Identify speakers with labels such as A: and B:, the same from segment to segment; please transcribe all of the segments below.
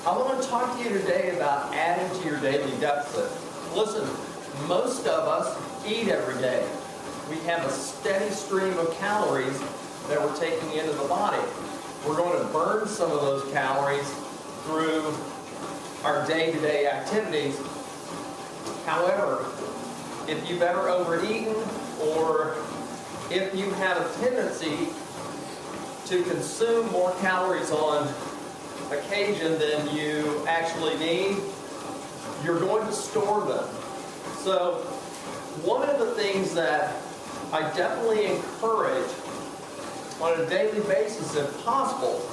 A: I want to talk to you today about adding to your daily deficit. Listen, most of us eat every day. We have a steady stream of calories that we're taking into the body. We're going to burn some of those calories through our day-to-day activities. However, if you've ever overeaten or if you have a tendency to consume more calories on occasion than you actually need, you're going to store them. So one of the things that I definitely encourage on a daily basis, if possible,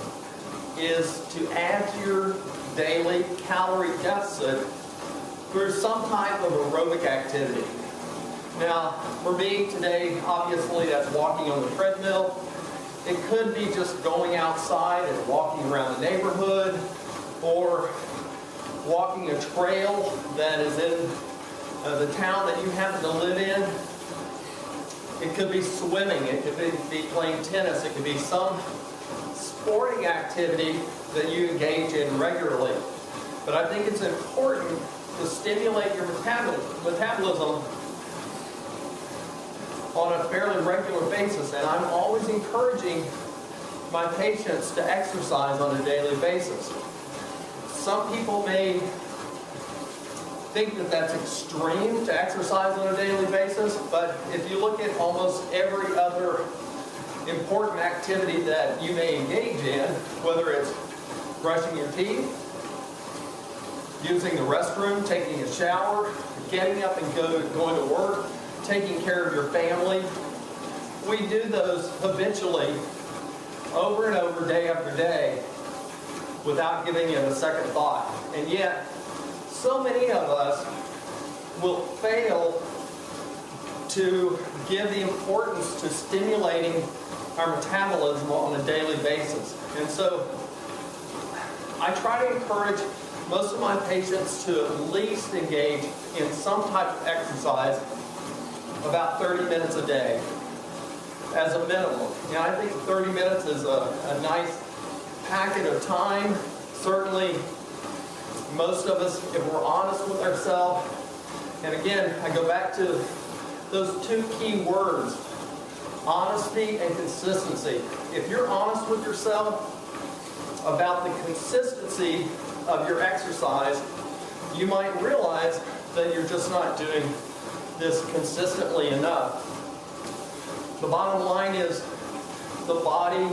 A: is to add to your daily calorie deficit through some type of aerobic activity. Now, for me today, obviously that's walking on the treadmill. It could be just going outside and walking around the neighborhood, or walking a trail that is in the town that you happen to live in. It could be swimming, it could be playing tennis, it could be some sporting activity that you engage in regularly. But I think it's important to stimulate your metabolism on a fairly regular basis, and I'm always encouraging my patients to exercise on a daily basis. Some people may think that that's extreme to exercise on a daily basis, but if you look at almost every other important activity that you may engage in, whether it's brushing your teeth, using the restroom, taking a shower, getting up and going to work, taking care of your family, we do those habitually over and over, day after day, without giving it a second thought. And yet, so many of us will fail to give the importance to stimulating our metabolism on a daily basis. And so, I try to encourage most of my patients to at least engage in some type of exercise about 30 minutes a day as a minimum. You know, I think 30 minutes is a nice packet of time. Certainly, most of us, if we're honest with ourselves, and again, I go back to those two key words, honesty and consistency. If you're honest with yourself about the consistency of your exercise, you might realize that you're just not doing this consistently enough. The bottom line is the body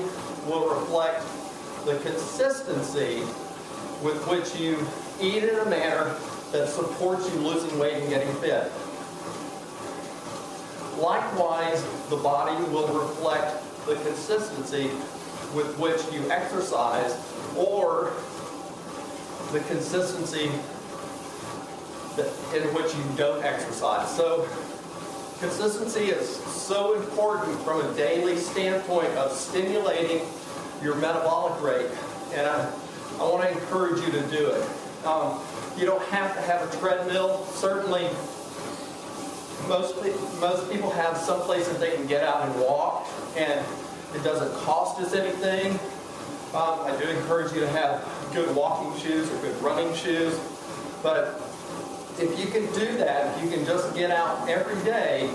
A: will reflect the consistency with which you eat in a manner that supports you losing weight and getting fit. Likewise, the body will reflect the consistency with which you exercise, or the consistency in which you don't exercise. So consistency is so important from a daily standpoint of stimulating your metabolic rate, and I want to encourage you to do it. You don't have to have a treadmill. Certainly, most people have some place that they can get out and walk, and it doesn't cost us anything. I do encourage you to have good walking shoes or good running shoes, but if you can do that, if you can just get out every day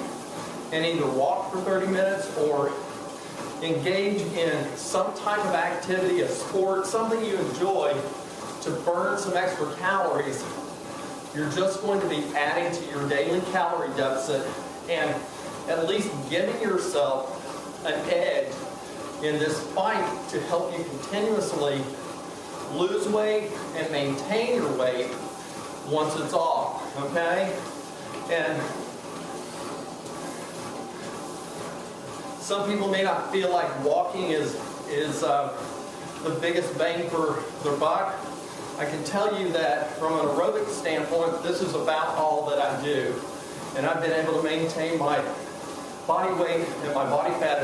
A: and either walk for 30 minutes or engage in some type of activity, a sport, something you enjoy, to burn some extra calories, you're just going to be adding to your daily calorie deficit and at least giving yourself an edge in this fight to help you continuously lose weight and maintain your weight once it's off, okay? And some people may not feel like walking is the biggest bang for their buck. I can tell you that from an aerobic standpoint, this is about all that I do. And I've been able to maintain my body weight and my body fat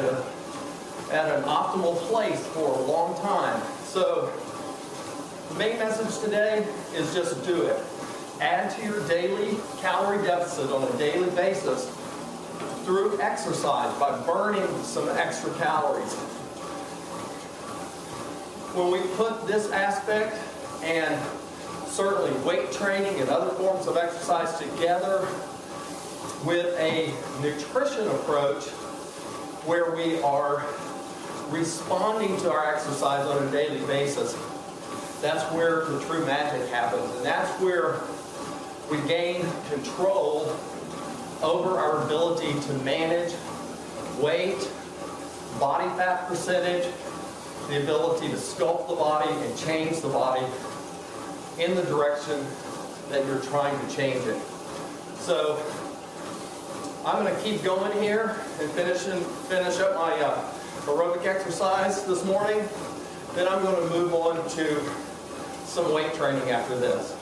A: at an optimal place for a long time. So the main message today is just do it. Add to your daily calorie deficit on a daily basis through exercise by burning some extra calories. When we put this aspect And certainly weight training and other forms of exercise together with a nutrition approach where we are responding to our exercise on a daily basis. That's where the true magic happens, and that's where we gain control over our ability to manage weight, body fat percentage, the ability to sculpt the body and change the body in the direction that you're trying to change it. So I'm going to keep going here and finish up my aerobic exercise this morning. Then I'm going to move on to some weight training after this.